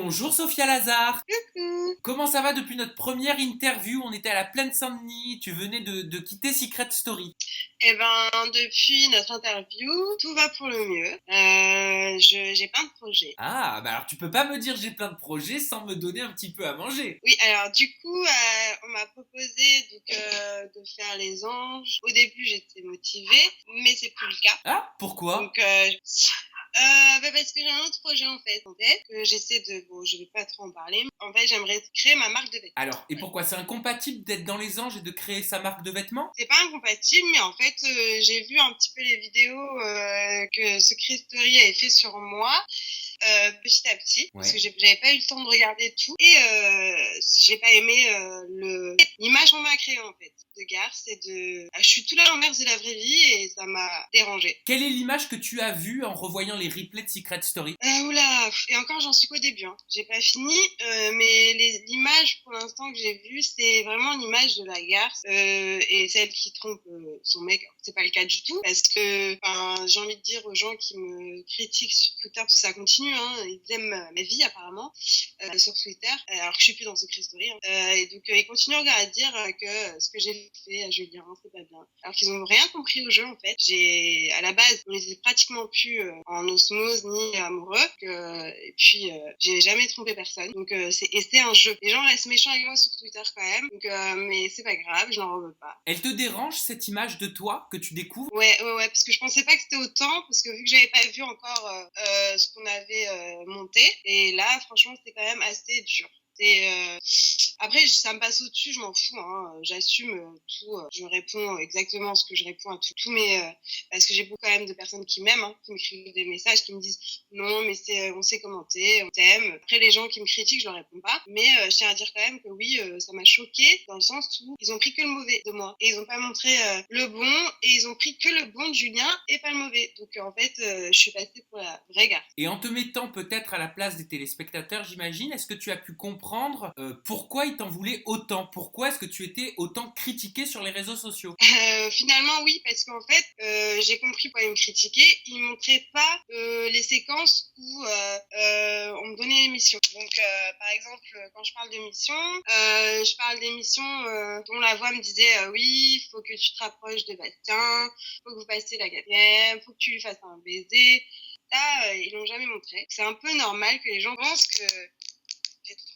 Bonjour Sophia Lazare. Coucou. Comment ça va depuis notre première interview? On était à la Plaine Saint-Denis, tu venais de quitter Secret Story. Eh ben, depuis notre interview, tout va pour le mieux. J'ai plein de projets. Ah, bah alors tu peux pas me dire j'ai plein de projets sans me donner un petit peu à manger. Oui, alors du coup, on m'a proposé de faire les anges. Au début, j'étais motivée, mais c'est plus le cas. Ah, pourquoi? Donc, parce que j'ai un autre projet en fait, que j'essaie de. Bon, je vais pas trop en parler. Mais en fait, j'aimerais créer ma marque de vêtements. Alors, et pourquoi? C'est incompatible d'être dans les anges et de créer sa marque de vêtements? C'est pas incompatible, mais en fait, j'ai vu un petit peu les vidéos que ce Story avait fait sur moi. Petit à petit, parce Ouais. que j'avais pas eu le temps de regarder tout, et j'ai pas aimé l'image qu'on m'a créée en fait de Garth. Je suis tout l'inverse de la vraie vie et ça m'a dérangée. Quelle est l'image que tu as vue en revoyant les replays de Secret Story? Oula, et encore j'en suis qu'au début, hein. J'ai pas fini, mais l'image pour l'instant que j'ai vue, c'est vraiment l'image de la Garth et celle qui trompe son mec. C'est pas le cas du tout, parce que j'ai envie de dire aux gens qui me critiquent sur Twitter, parce que ça continue, hein, ils aiment ma vie apparemment sur Twitter, alors que je suis plus dans Secret Story, hein. Et donc ils continuent à dire que ce que j'ai fait à Julien, c'est pas bien, alors qu'ils ont rien compris au jeu en fait. À la base, on était pratiquement plus en osmose ni amoureux, et puis j'ai jamais trompé personne, donc c'est un jeu. Les gens restent méchants avec moi sur Twitter quand même, donc mais c'est pas grave, je n'en veux pas. Elle te dérange cette image de toi que tu découvres? Ouais, parce que je pensais pas que c'était autant, parce que vu que j'avais pas vu encore ce qu'on avait monté, et là, franchement, c'était quand même assez dur. Après, ça me passe au-dessus, je m'en fous, hein. J'assume tout. Je réponds exactement ce que je réponds à tous mes. Parce que j'ai beaucoup quand même de personnes qui m'aiment, hein, qui m'écrivent des messages, qui me disent non, mais on sait commenter, on t'aime. Après, les gens qui me critiquent, je leur réponds pas. Mais je tiens à dire quand même que oui, ça m'a choquée dans le sens où ils ont pris que le mauvais de moi. Et ils ont pas montré le bon, et ils ont pris que le bon de Julien et pas le mauvais. Donc en fait, je suis passée pour la vraie Garth. Et en te mettant peut-être à la place des téléspectateurs, j'imagine, est-ce que tu as pu comprendre pourquoi ils t'en voulaient autant? Pourquoi est-ce que tu étais autant critiqué sur les réseaux sociaux? Finalement, oui, parce qu'en fait, j'ai compris pourquoi ils me critiquaient. Ils montraient pas les séquences où on me donnait l'émission. Donc, par exemple, quand je parle d'émissions, je parle d'émissions dont la voix me disait oui, il faut que tu te rapproches de Bastien, faut que vous passiez la quatrième, faut que tu lui fasses un baiser. Ça, ils l'ont jamais montré. C'est un peu normal que les gens pensent que j'ai trompé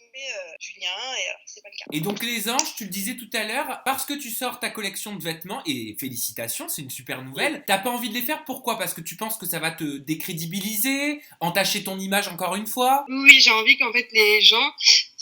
Julien, et alors c'est pas le cas. Et donc les anges, tu le disais tout à l'heure, parce que tu sors ta collection de vêtements, et félicitations, c'est une super nouvelle, t'as pas envie de les faire, pourquoi? Parce que tu penses que ça va te décrédibiliser, entacher ton image encore une fois? Oui, j'ai envie qu'en fait les gens,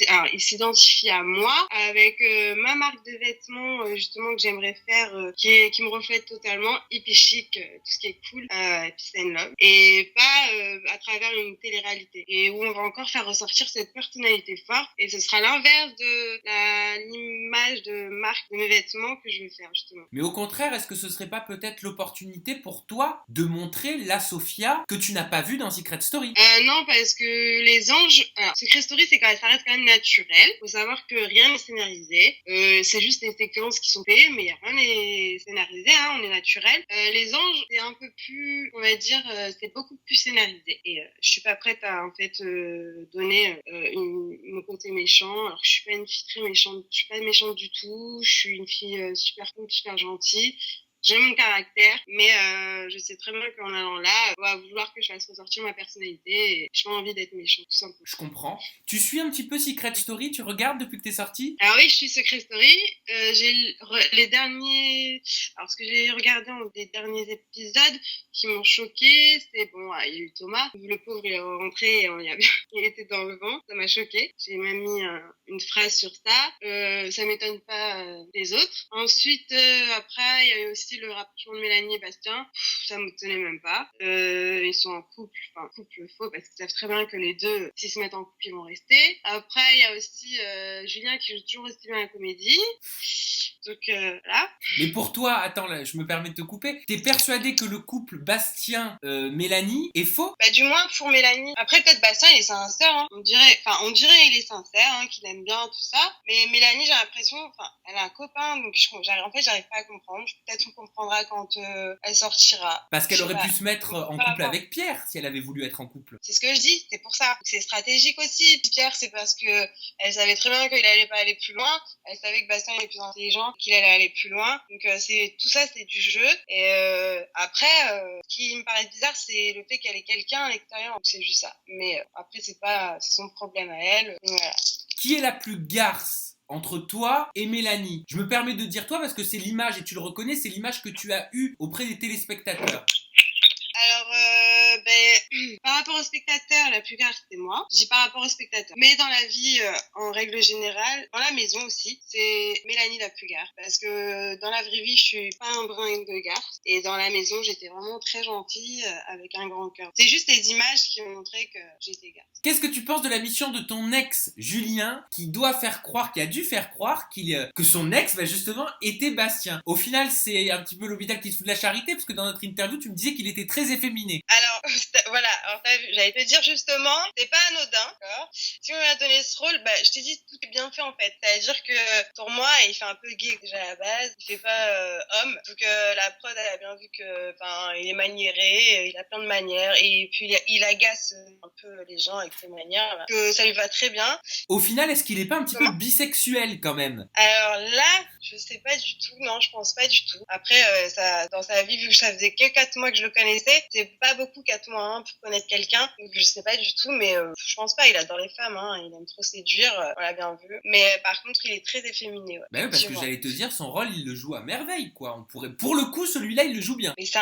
alors ils s'identifient à moi avec ma marque de vêtements justement que j'aimerais faire, qui me reflète totalement, hippie chic, tout ce qui est cool, peace and love, et pas à travers une télé-réalité, et où on va encore faire ressortir cette personnalité forte, et ce sera l'inverse de l'image de marque de mes vêtements que je veux faire justement. Mais au contraire, est-ce que ce serait pas peut-être l'opportunité pour toi de montrer la Sophia que tu n'as pas vue dans Secret Story? Non, parce que les anges, alors Secret Story, ça reste quand même naturel. Faut savoir que rien n'est scénarisé. C'est juste des séquences qui sont faites, mais rien n'est scénarisé, hein, on est naturel. Les anges, c'est un peu plus, on va dire, c'est beaucoup plus scénarisé. Et je suis pas prête à en fait donner mon côté méchant. Alors je suis pas une fille très méchante, je suis pas méchante du tout. Je suis une fille super cool, super gentille. J'ai mon caractère, mais je sais très bien qu'en allant là, on va vouloir que je fasse ressortir ma personnalité, et j'ai pas envie d'être méchante, tout simplement. Je comprends. Tu suis un petit peu Secret Story, tu regardes depuis que t'es sorti? Alors oui, je suis Secret Story. Les derniers, alors ce que j'ai regardé en des derniers épisodes qui m'ont choqué, c'est bon, il y a eu Thomas. Le pauvre, il est rentré et il était dans le vent. Ça m'a choqué. J'ai même mis une phrase sur ça. Ça m'étonne pas des autres. Ensuite, après, il y a eu aussi le rapprochement de Mélanie et Bastien. Ça me tenait même pas. Ils sont en couple, enfin couple faux, parce qu'ils savent très bien que les deux, s'ils se mettent en couple, ils vont rester. Après, il y a aussi Julien qui joue toujours aussi bien à la comédie. Donc voilà. Mais pour toi, attends, là, je me permets de te couper, t'es persuadé que le couple Bastien-Mélanie est faux? Bah, du moins pour Mélanie. Après, peut-être Bastien, il est sincère, hein. On dirait il est sincère, hein, qu'il aime bien tout ça. Mais Mélanie, j'ai l'impression, elle a un copain, donc j'arrive pas à comprendre. Peut-être on comprendra quand elle sortira. Parce Je qu'elle sais aurait pas. pu se mettre en Pas couple avant. avec Pierre si elle avait voulu être en couple. C'est ce que je dis, c'est pour ça. C'est stratégique aussi. Pierre, c'est parce que elle savait très bien qu'il allait pas aller plus loin. Elle savait que Bastien est plus intelligent, qu'il allait aller plus loin. Donc tout ça, c'est du jeu. Et après, ce qui me paraît bizarre, c'est le fait qu'elle ait quelqu'un à l'extérieur. Donc c'est juste ça. Mais après, c'est son problème à elle. Voilà. Qui est la plus garce entre toi et Mélanie? Je me permets de dire toi parce que c'est l'image, et tu le reconnais, c'est l'image que tu as eue auprès des téléspectateurs. Alors, par rapport aux spectateurs, la plus garce, c'est moi. Je dis par rapport aux spectateurs. Mais dans la vie, en règle générale, dans la maison aussi, c'est Mélanie la plus garce. Parce que dans la vraie vie, je suis pas un brin de garce. Et dans la maison, j'étais vraiment très gentille, avec un grand cœur. C'est juste les images qui ont montré que j'étais garce. Qu'est-ce que tu penses de la mission de ton ex, Julien, qui doit faire croire, qui a dû faire croire que son ex, justement, était Bastien? Au final, c'est un petit peu l'hôpital qui se fout de la charité, parce que dans notre interview, tu me disais qu'il était très efféminé. Alors, voilà, alors t'as vu, j'allais te dire justement, c'est pas anodin, d'accord. Si on lui a donné ce rôle, je t'ai dit, tout est bien fait en fait. C'est-à-dire que pour moi, il fait un peu gay déjà à la base, il fait pas homme. Donc la prod, elle a bien vu que, il est maniéré, il a plein de manières, et puis il agace un peu les gens avec ses manières, là, que ça lui va très bien. Au final, est-ce qu'il est pas un petit peu Comment bisexuel quand même? Alors là, je sais pas du tout, non, je pense pas du tout. Après, dans sa vie, vu que ça faisait que 4 mois que je le connaissais, c'est pas beaucoup 4 mois hein, pour connaître quelqu'un, donc je sais pas du tout, mais je pense pas, il adore les femmes, hein, il aime trop séduire, on l'a bien vu. Mais par contre, il est très efféminé, ouais. Oui, parce que j'allais te dire, son rôle, il le joue à merveille, quoi. On pourrait, pour le coup, celui-là, il le joue bien. Mais c'est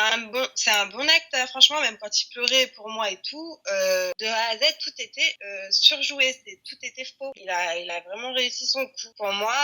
un bon acteur, franchement, même quand il pleurait pour moi et tout, de A à Z, tout était surjoué, tout était faux. Il a vraiment réussi son coup. Pour moi,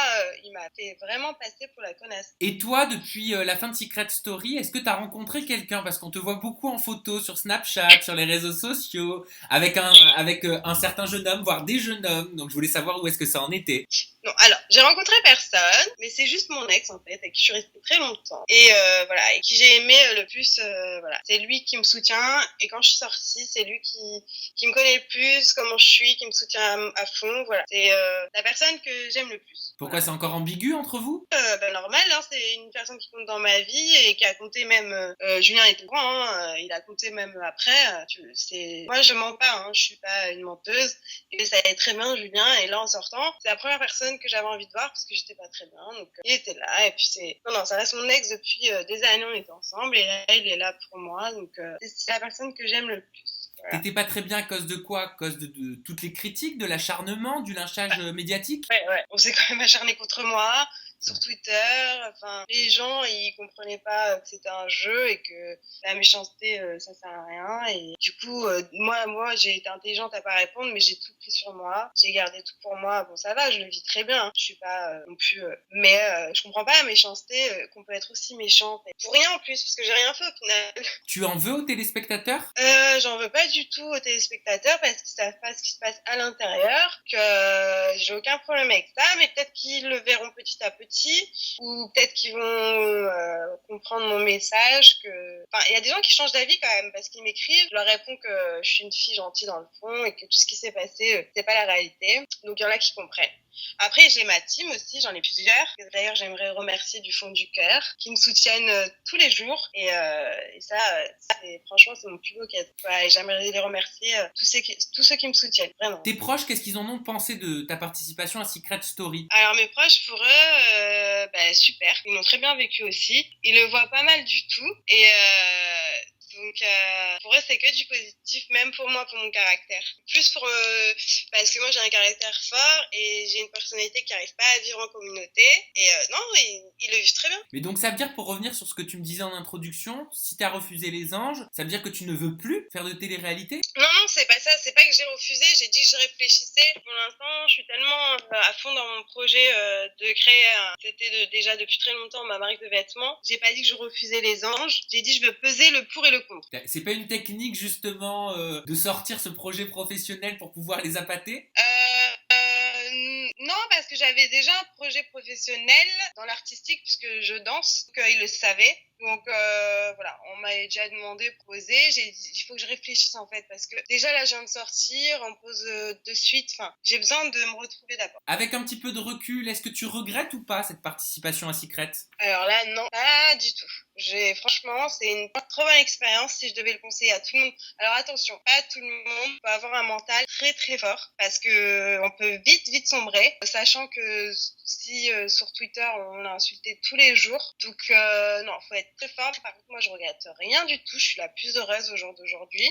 il m'a fait vraiment passer pour la connasse. Et toi, depuis la fin de Secret Story, est-ce que tu as rencontré quelqu'un? Parce qu'on te voit beaucoup en photo sur Snapchat, sur les réseaux sociaux, avec un certain jeune homme, voire des jeunes hommes. Donc je voulais savoir où est-ce que ça en était. Non, alors, j'ai rencontré personne, mais c'est juste mon ex, en fait, avec qui je suis restée très longtemps. Et voilà, et qui j'ai aimé le plus, voilà. C'est lui qui me soutient, et quand je suis sortie, c'est lui qui me connaît le plus, comment je suis, qui me soutient à fond, voilà. C'est la personne que j'aime le plus. Pourquoi c'est encore ambigu entre vous? Normal, hein, c'est une personne qui compte dans ma vie, et qui a compté même, Julien est au courant, hein, il a compté même après, moi je mens pas, hein, je suis pas une menteuse, et ça allait très bien, Julien, et là en sortant, c'est la première personne que j'avais envie de voir parce que j'étais pas très bien, donc il était là, et puis non, ça reste mon ex depuis des années, on était ensemble, et là il est là pour moi, donc c'est la personne que j'aime le plus. Voilà. T'étais pas très bien à cause de quoi? À cause de toutes les critiques, de l'acharnement, du lynchage médiatique? Ouais, on s'est quand même acharné contre moi sur Twitter. Enfin, les gens ils comprenaient pas que c'était un jeu et que la méchanceté ça sert à rien. Et du coup, moi j'ai été intelligente à pas répondre, mais j'ai tout pris sur moi. J'ai gardé tout pour moi. Bon, ça va, je le vis très bien. Hein. Je suis pas non plus, mais je comprends pas la méchanceté qu'on peut être aussi méchante pour rien en plus parce que j'ai rien fait au final. Tu en veux aux téléspectateurs? J'en veux pas du tout aux téléspectateurs parce qu'ils savent pas ce qui se passe à l'intérieur, que j'ai aucun problème avec ça, mais peut-être qu'ils le verront petit à petit, ou peut-être qu'ils vont comprendre mon message, il y a des gens qui changent d'avis quand même, parce qu'ils m'écrivent, je leur réponds que je suis une fille gentille dans le fond, et que tout ce qui s'est passé, c'est pas la réalité, donc il y en a qui comprennent. Après, j'ai ma team aussi, j'en ai plusieurs. D'ailleurs, j'aimerais remercier du fond du cœur, qui me soutiennent tous les jours. Et ça, franchement, c'est mon plus beau cadeau. Et j'aimerais les remercier, tous ceux qui me soutiennent, vraiment. Tes proches, qu'est-ce qu'ils en ont pensé de ta participation à Secret Story? Alors, mes proches, pour eux, super. Ils l'ont très bien vécu aussi. Ils le voient pas mal du tout. Et donc, pour eux, c'est que du positif, même pour moi, pour mon caractère. Plus parce que moi, j'ai un caractère fort et j'ai une personnalité qui n'arrive pas à vivre en communauté. Et non, ils le vivent très bien. Mais donc ça veut dire, pour revenir sur ce que tu me disais en introduction, si t'as refusé les anges, ça veut dire que tu ne veux plus faire de télé-réalité? Non, c'est pas ça. C'est pas que j'ai refusé. J'ai dit que je réfléchissais. Pour l'instant, je suis tellement à fond dans mon projet de créer. C'était déjà depuis très longtemps ma marque de vêtements. J'ai pas dit que je refusais les anges. J'ai dit que je veux peser le pour et le contre. C'est pas une technique justement de sortir ce projet professionnel pour pouvoir les appâter? Non, parce que j'avais déjà un projet professionnel dans l'artistique puisque je danse, donc ils le savaient. Donc voilà, on m'avait déjà demandé, proposé. J'ai dit, il faut que je réfléchisse en fait parce que déjà là, je viens de sortir, on me pose de suite. Enfin, j'ai besoin de me retrouver d'abord. Avec un petit peu de recul, est-ce que tu regrettes ou pas cette participation à Secret? Alors là, non, pas du tout. Franchement, c'est une trop bonne expérience si je devais le conseiller à tout le monde. Alors attention, pas tout le monde peut avoir un mental très très fort parce que on peut vite sombrer, sachant que si sur Twitter on l'a insulté tous les jours. Donc non, faut être très fort. Par contre, moi je regrette rien du tout. Je suis la plus heureuse au jour d'aujourd'hui.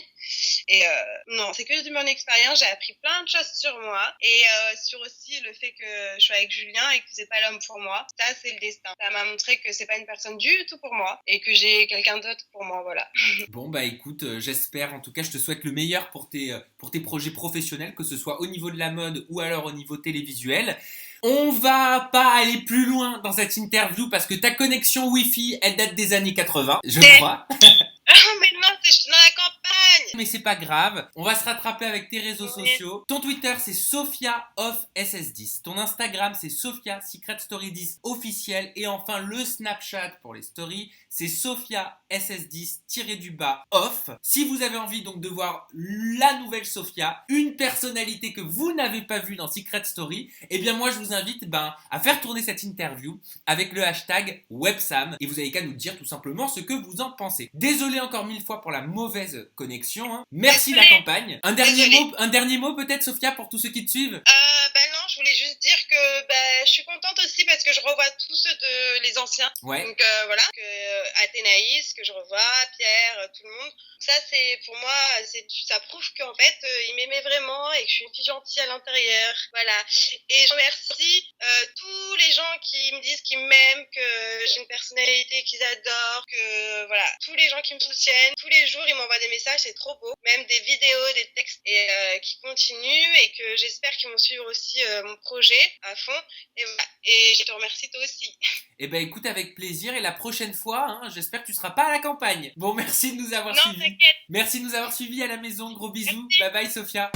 Et non, c'est que de mon expérience, j'ai appris plein de choses sur moi et sur aussi le fait que je suis avec Julien et que c'est pas l'homme pour moi. Ça, c'est le destin. Ça m'a montré que c'est pas une personne du tout pour moi et que j'ai quelqu'un d'autre pour moi, voilà. Bon bah écoute, j'espère, en tout cas je te souhaite le meilleur pour tes projets professionnels, que ce soit au niveau de la mode ou alors au niveau télévisuel. On va pas aller plus loin dans cette interview parce que ta connexion Wi-Fi, elle date des années 80, je crois. Mais non, je suis dans la campagne. Mais c'est pas grave, on va se rattraper avec tes réseaux sociaux. Ton Twitter c'est Sophia of SS10. Ton Instagram c'est Sophia Secret Story 10 officiel. Et enfin le Snapchat pour les stories, c'est Sophia SS10-du-bas off. Si vous avez envie donc de voir la nouvelle Sophia, une personnalité que vous n'avez pas vue dans Secret Story, eh bien moi je vous invite à faire tourner cette interview avec le hashtag Websam. Et vous avez qu'à nous dire tout simplement ce que vous en pensez. Désolé encore 1000 fois pour la mauvaise connexion. Hein. Merci Désolée. la campagne. Un dernier mot peut-être, Sophia, pour tous ceux qui te suivent. Non, je voulais juste dire que je suis contente aussi parce que je revois tous ceux les anciens. Ouais. Donc voilà, Athénaïs, que je revois, Pierre, tout le monde. Ça, c'est pour moi, ça prouve qu'en fait, ils m'aimaient vraiment et que je suis une fille gentille à l'intérieur. Voilà. Et je remercie tous les gens qui me disent qu'ils m'aiment, que j'ai une personnalité qu'ils adorent, que voilà, tous les gens qui me soutiennent. Tous les jours, ils m'envoient des messages, c'est trop beau. Même des vidéos, des textes et qui continuent et que j'espère qu'ils vont suivre aussi mon projet à fond. Et voilà. Et je te remercie toi aussi. Eh ben écoute, avec plaisir. Et la prochaine fois, hein, j'espère que tu seras pas à la campagne. Bon, merci de nous avoir suivis. T'inquiète. Merci de nous avoir suivis à la maison. Gros bisous. Merci. Bye bye, Sophia.